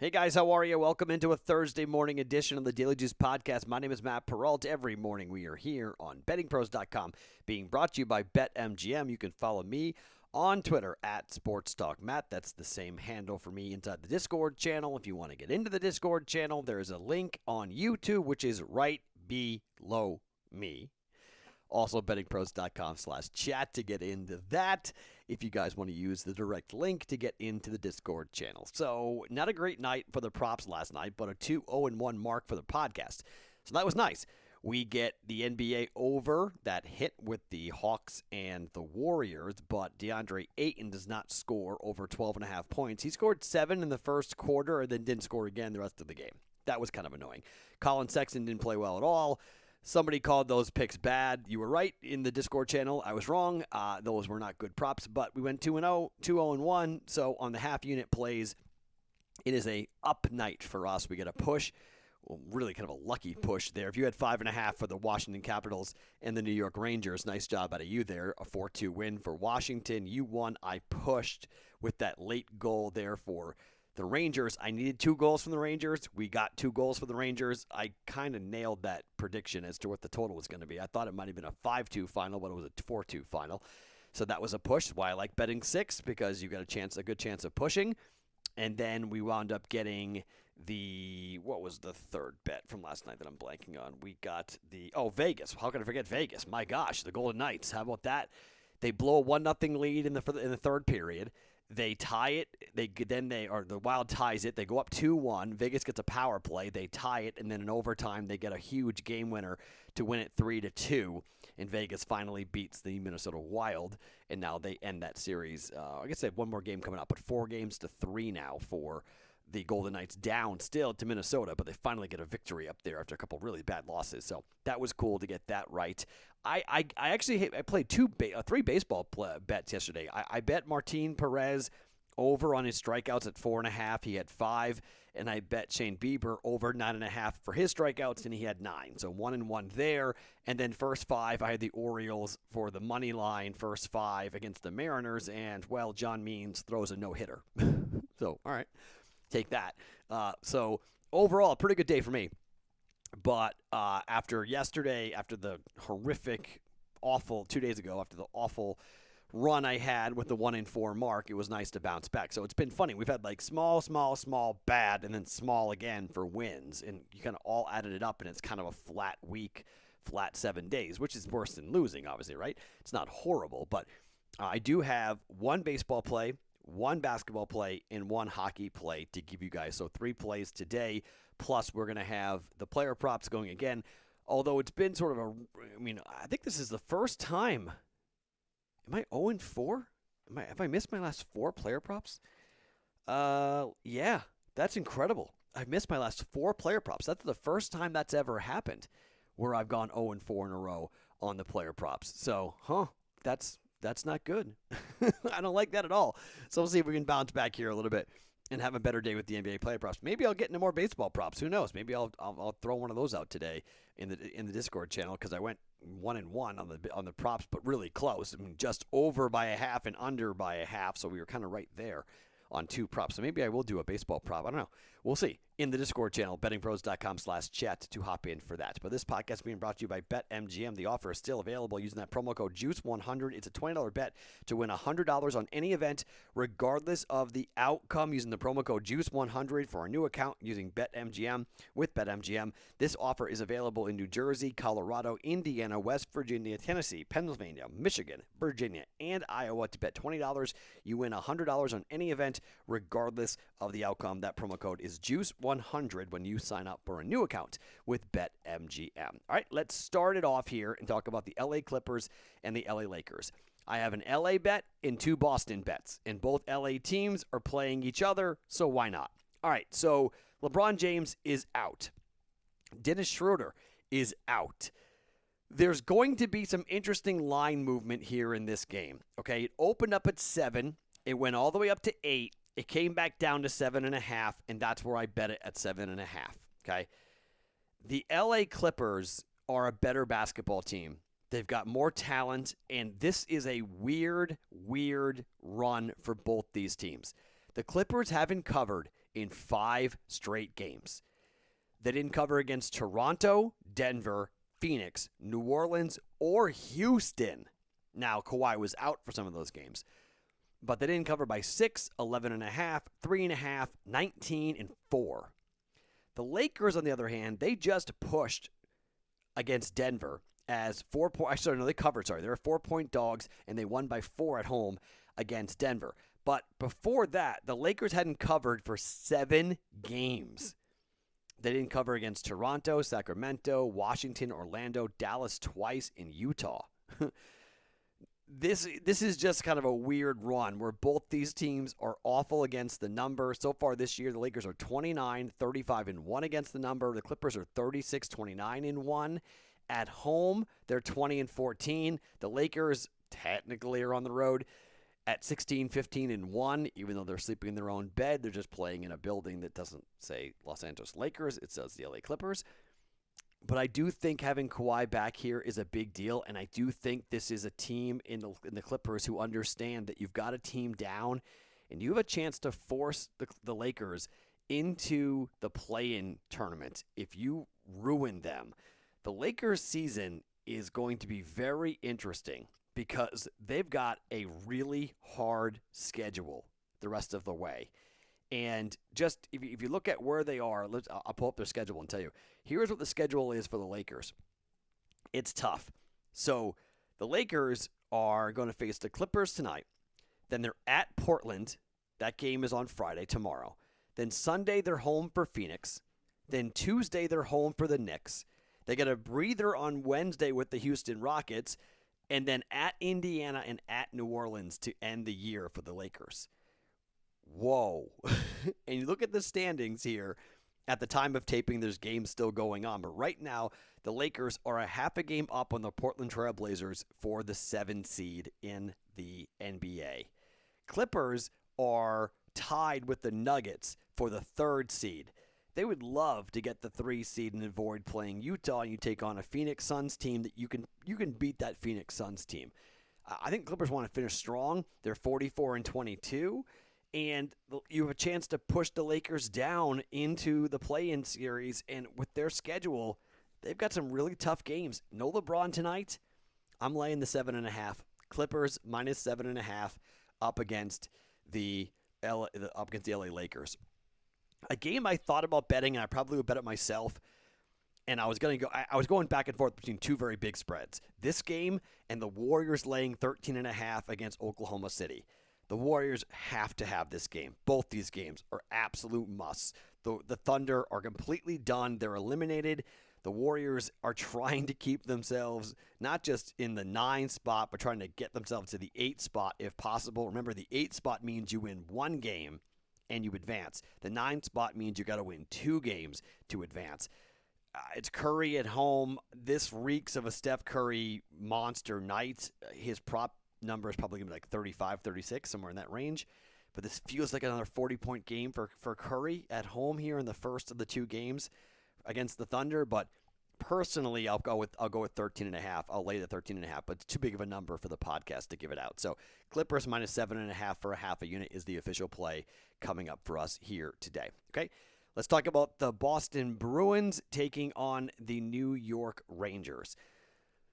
Hey guys, how are you? Welcome into a Thursday morning edition of the Daily Juice Podcast. My name is Matt Perrault. Every morning we are here on BettingPros.com, being brought to you by BetMGM. You can follow me on Twitter at SportsTalkMatt. That's the same handle for me inside the Discord channel. If you want to get into the Discord channel, there is a link on YouTube, which is right below me. Also, bettingpros.com/chat to get into that if you guys want to use the direct link to get into the Discord channel. So, not a great night for the props last night, but a 2-0-1 mark for the podcast. So, that was nice. We get the NBA over that hit with the Hawks and the Warriors, but DeAndre Ayton does not score over 12.5 points. He scored 7 in the first quarter and then didn't score again the rest of the game. That was kind of annoying. Colin Sexton didn't play well at all. Somebody called those picks bad. You were right in the Discord channel. I was wrong. Those were not good props, but we went 2-0, 2-0-1. So on the half unit plays, it is a up night for us. We get a push. Well, really kind of a lucky push there. If you had 5.5 for the Washington Capitals and the New York Rangers, nice job out of you there. A 4-2 win for Washington. You won. I pushed with that late goal there for the Rangers. I needed 2 goals from the Rangers. We got 2 goals for the Rangers. I kind of nailed that prediction as to what the total was going to be. I thought it might have been a 5-2 final, but it was a 4-2 final. So that was a push. Why I like betting 6, because you got a good chance of pushing. And then we wound up getting what was the third bet from last night that I'm blanking on? We got Vegas. How can I forget Vegas? My gosh, the Golden Knights. How about that? They blow a 1-0 lead in the third period. They tie it. The Wild ties it. They go up 2-1. Vegas gets a power play. They tie it, and then in overtime they get a huge game winner to win it 3-2. And Vegas finally beats the Minnesota Wild, and now they end that series. I guess they have one more game coming up, but 4-3 now for the Golden Knights, down still to Minnesota, but they finally get a victory up there after a couple really bad losses. So that was cool to get that right. I played 3 baseball bets yesterday. I bet Martin Perez over on his strikeouts at 4.5. He had 5, and I bet Shane Bieber over 9.5 for his strikeouts, and he had 9. So 1-1 there. And then first 5, I had the Orioles for the money line, first 5 against the Mariners, and John Means throws a no-hitter. So all right, take that. So overall, a pretty good day for me. But after yesterday, after the horrific, awful 2 days ago, after the awful run I had with the 1-4 mark, it was nice to bounce back. So it's been funny. We've had like small, bad, and then small again for wins. And you kind of all added it up, and it's kind of a flat week, flat 7 days, which is worse than losing, obviously, right? It's not horrible. But I do have 1 baseball play, 1 basketball play, and 1 hockey play to give you guys. So 3 plays today. Plus, we're going to have the player props going again. Although it's been sort of I think this is the first time. Am I 0-4? Have I missed my last 4 player props? Yeah, that's incredible. I've missed my last 4 player props. That's the first time that's ever happened where I've gone 0-4 in a row on the player props. So, that's not good. I don't like that at all. So we'll see if we can bounce back here a little bit and have a better day with the NBA player props. Maybe I'll get into more baseball props. Who knows? Maybe I'll throw one of those out today in the Discord channel, because I went 1-1 on the props, but really close. Just over by a half and under by a half, so we were kind of right there on 2 props. So maybe I will do a baseball prop. I don't know. We'll see. In the Discord channel, bettingpros.com/chat to hop in for that. But this podcast is being brought to you by BetMGM. The offer is still available using that promo code JUICE100. It's a $20 bet to win $100 on any event, regardless of the outcome, using the promo code JUICE100 for a new account using BetMGM with BetMGM. This offer is available in New Jersey, Colorado, Indiana, West Virginia, Tennessee, Pennsylvania, Michigan, Virginia, and Iowa. To bet $20, you win $100 on any event, regardless of the outcome. That promo code is JUICE100 when you sign up for a new account with BetMGM. All right, let's start it off here and talk about the LA Clippers and the LA Lakers. I have an LA bet and 2 Boston bets, and both LA teams are playing each other, so why not? All right, so LeBron James is out. Dennis Schroeder is out. There's going to be some interesting line movement here in this game. Okay, it opened up at 7. It went all the way up to 8. It came back down to 7.5, and that's where I bet it at 7.5. Okay, the LA Clippers are a better basketball team. They've got more talent, and this is a weird run for both these teams. The Clippers haven't covered in 5 straight games. They didn't cover against Toronto, Denver, Phoenix, New Orleans, or Houston. Now, Kawhi was out for some of those games. But they didn't cover by 6, 11.5, 3.5, 19, and 4. The Lakers, on the other hand, they just pushed against Denver as 4 point. Sorry, no, they covered. Sorry, they were 4-point dogs, and they won by 4 at home against Denver. But before that, the Lakers hadn't covered for 7 games. They didn't cover against Toronto, Sacramento, Washington, Orlando, Dallas twice, and Utah. This is just kind of a weird run where both these teams are awful against the number. So far this year, the Lakers are 29, 35, and 1 against the number. The Clippers are 36, 29, and 1. At home, they're 20 and 14. The Lakers technically are on the road at 16, 15, and 1, even though they're sleeping in their own bed. They're just playing in a building that doesn't say Los Angeles Lakers. It says the LA Clippers. But I do think having Kawhi back here is a big deal, and I do think this is a team in the Clippers who understand that you've got a team down, and you have a chance to force the Lakers into the play-in tournament if you ruin them. The Lakers' season is going to be very interesting because they've got a really hard schedule the rest of the way. And just if you look at where they are, I'll pull up their schedule and tell you. Here's what the schedule is for the Lakers. It's tough. So the Lakers are going to face the Clippers tonight. Then they're at Portland. That game is on Friday, tomorrow. Then Sunday, they're home for Phoenix. Then Tuesday, they're home for the Knicks. They get a breather on Wednesday with the Houston Rockets. And then at Indiana and at New Orleans to end the year for the Lakers. Whoa. And you look at the standings here. At the time of taping, there's games still going on. But right now, the Lakers are a half a game up on the Portland Trail Blazers for the 7 seed in the NBA. Clippers are tied with the Nuggets for the 3rd seed. They would love to get the 3 seed and avoid playing Utah, and you take on a Phoenix Suns team that you can beat that Phoenix Suns team. I think Clippers want to finish strong. They're 44 and 22. And you have a chance to push the Lakers down into the play-in series. And with their schedule, they've got some really tough games. No LeBron tonight. I'm laying the 7.5. Clippers minus 7.5 up against the LA Lakers. A game I thought about betting, and I probably would bet it myself. And I was going back and forth between 2 very big spreads. This game and the Warriors laying 13.5 against Oklahoma City. The Warriors have to have this game. Both these games are absolute musts. The Thunder are completely done. They're eliminated. The Warriors are trying to keep themselves not just in the 9 spot, but trying to get themselves to the 8 spot if possible. Remember, the 8 spot means you win 1 game and you advance. The 9 spot means you got to win 2 games to advance. It's Curry at home. This reeks of a Steph Curry monster night. His prop number is probably going to be like 35, 36, somewhere in that range. But this feels like another 40-point game for Curry at home here in the first of the 2 games against the Thunder. But personally, I'll go with 13.5. I'll lay the 13.5, but it's too big of a number for the podcast to give it out. So Clippers minus 7.5 for a half a unit is the official play coming up for us here today. Okay, let's talk about the Boston Bruins taking on the New York Rangers.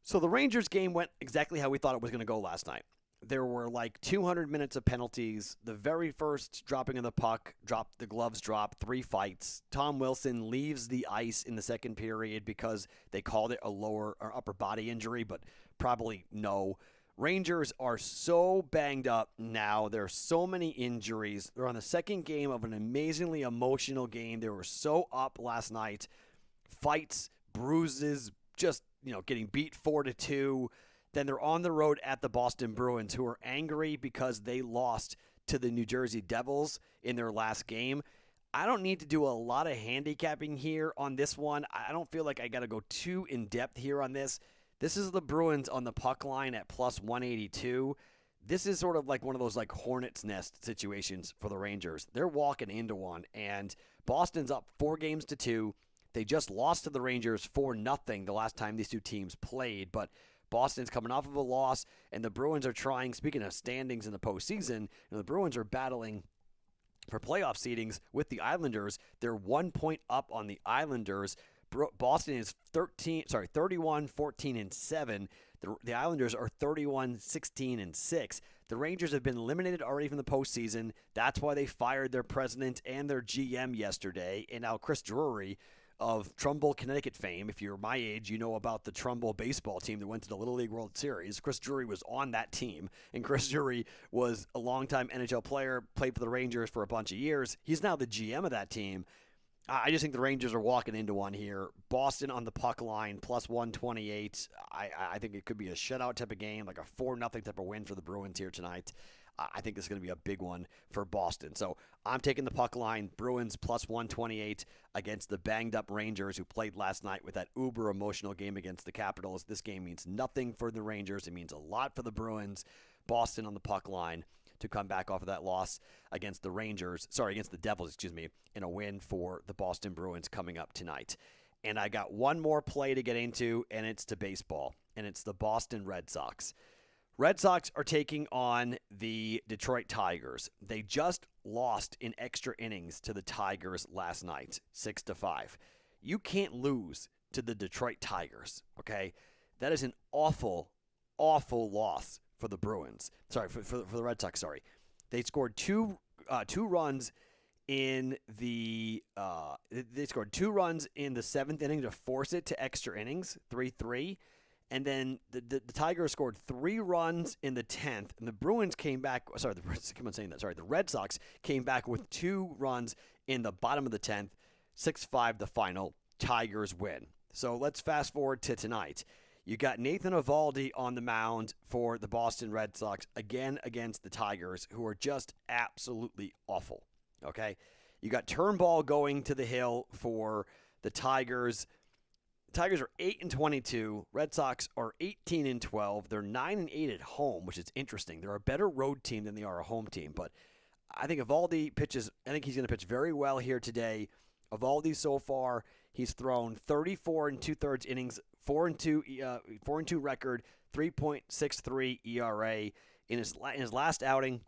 So the Rangers game went exactly how we thought it was going to go last night. There were like 200 minutes of penalties. The very first dropping of the puck, the gloves drop, 3 fights. Tom Wilson leaves the ice in the second period because they called it a lower or upper body injury, but probably no. Rangers are so banged up now. There are so many injuries. They're on the second game of an amazingly emotional game. They were so up last night. Fights, bruises, just getting beat 4-2. Then they're on the road at the Boston Bruins, who are angry because they lost to the New Jersey Devils in their last game. I don't need to do a lot of handicapping here on this one. I don't feel like I got to go too in-depth here on this. This is the Bruins on the puck line at plus 182. This is sort of like one of those like hornet's nest situations for the Rangers. They're walking into one, and Boston's up 4-2. They just lost to the Rangers 4-0 the last time these 2 teams played, but Boston's coming off of a loss, and the Bruins are trying, speaking of standings in the postseason, the Bruins are battling for playoff seedings with the Islanders. They're 1 point up on the Islanders. Boston is 31, 14, and 7. The Islanders are 31, 16, and 6. The Rangers have been eliminated already from the postseason. That's why they fired their president and their GM yesterday. And now Chris Drury of Trumbull, Connecticut fame. If you're my age, you know about the Trumbull baseball team that went to the Little League World Series. Chris Drury was on that team, and Chris Drury was a longtime NHL player, played for the Rangers for a bunch of years. He's now the GM of that team. I just think the Rangers are walking into one here. Boston on the puck line, plus 128. I think it could be a shutout type of game, like a 4-0 type of win for the Bruins here tonight. I think this is going to be a big one for Boston. So I'm taking the puck line, Bruins plus 128 against the banged-up Rangers who played last night with that uber-emotional game against the Capitals. This game means nothing for the Rangers. It means a lot for the Bruins. Boston on the puck line to come back off of that loss against the Devils, in a win for the Boston Bruins coming up tonight. And I got one more play to get into, and it's to baseball, and it's the Boston Red Sox. Red Sox are taking on the Detroit Tigers. They just lost in extra innings to the Tigers last night, 6-5. You can't lose to the Detroit Tigers, okay? That is an awful, awful loss for the Bruins. Sorry, for the Red Sox, sorry. They scored two runs in the seventh inning to force it to extra innings, 3-3. And then the Tigers scored 3 runs in the 10th, and the Bruins came back. The Red Sox came back with 2 runs in the bottom of the 10th, 6-5 the final. Tigers win. So let's fast forward to tonight. You got Nathan Eovaldi on the mound for the Boston Red Sox again against the Tigers, who are just absolutely awful. Okay, you got Turnbull going to the hill for the Tigers. Tigers are 8-22. Red Sox are 18-12. They're 9-8 at home, which is interesting. They're a better road team than they are a home team. But I think Eovaldi pitches. I think he's going to pitch very well here today. Eovaldi so far, he's thrown 34 2/3 innings, 4-2 record, 3.63 ERA in his last outing.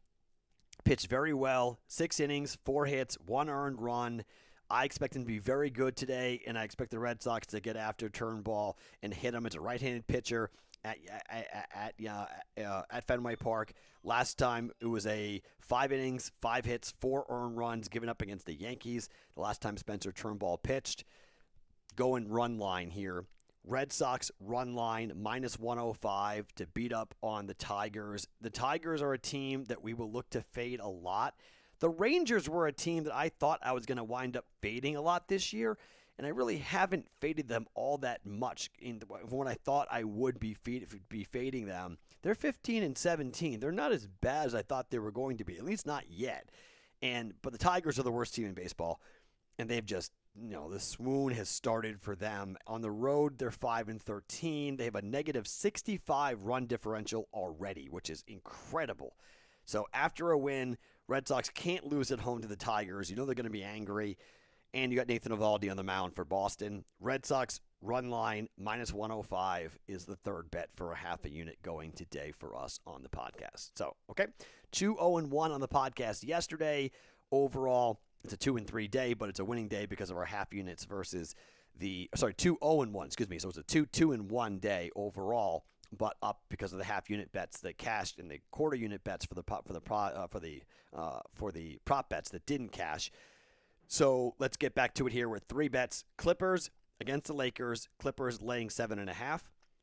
Pitched very well, 6 innings, 4 hits, 1 earned run. I expect him to be very good today, and I expect the Red Sox to get after Turnbull and hit him as a right-handed pitcher at Fenway Park. Last time it was a 5 innings, 5 hits, 4 earned runs given up against the Yankees. The last time Spencer Turnbull pitched. Going run line here. Red Sox run line minus 105 to beat up on the Tigers. The Tigers are a team that we will look to fade a lot. The Rangers were a team that I thought I was going to wind up fading a lot this year, and I really haven't faded them all that much from what I thought I would be fading them. They're 15-17. They're not as bad as I thought they were going to be, at least not yet. But the Tigers are the worst team in baseball, and they've just, the swoon has started for them. On the road, they're 5-13. They have a negative 65 run differential already, which is incredible. So after a win, Red Sox can't lose at home to the Tigers. They're going to be angry. And you got Nathan Eovaldi on the mound for Boston. Red Sox run line minus 105 is the third bet for a half a unit going today for us on the podcast. So, okay, 2-0-1 on the podcast yesterday. Overall, it's a 2-3 day, but it's a winning day because of our half units versus 2-0-1, excuse me. So it's a 2-1 day overall, but up because of the half unit bets that cashed and the quarter unit bets for the prop bets that didn't cash. So let's get back to it here with 3 bets. Clippers against the Lakers. Clippers laying 7.5.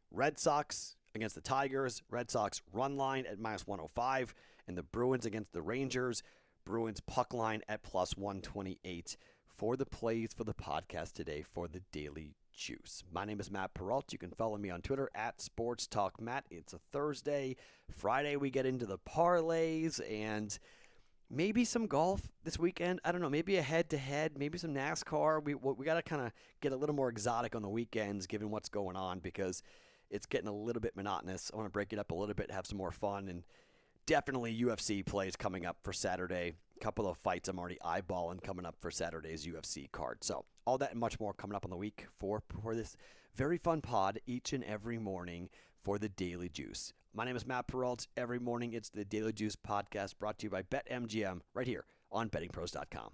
Red Sox against the Tigers. Red Sox run line at minus 105. And the Bruins against the Rangers. Bruins puck line at plus 128 for the plays for the podcast today for the Daily Juice. My name is Matt Perrault. You can follow me on Twitter at SportsTalkMatt. It's a Thursday. Friday we get into the parlays and maybe some golf this weekend. I don't know. Maybe a head-to-head. Maybe some NASCAR. We got to kind of get a little more exotic on the weekends given what's going on because it's getting a little bit monotonous. I want to break it up a little bit, have some more fun, and definitely UFC plays coming up for Saturday. A couple of fights I'm already eyeballing coming up for Saturday's UFC card. So all that and much more coming up on the week for this very fun pod each and every morning for the Daily Juice. My name is Matt Perrault. Every morning it's the Daily Juice podcast brought to you by BetMGM right here on BettingPros.com.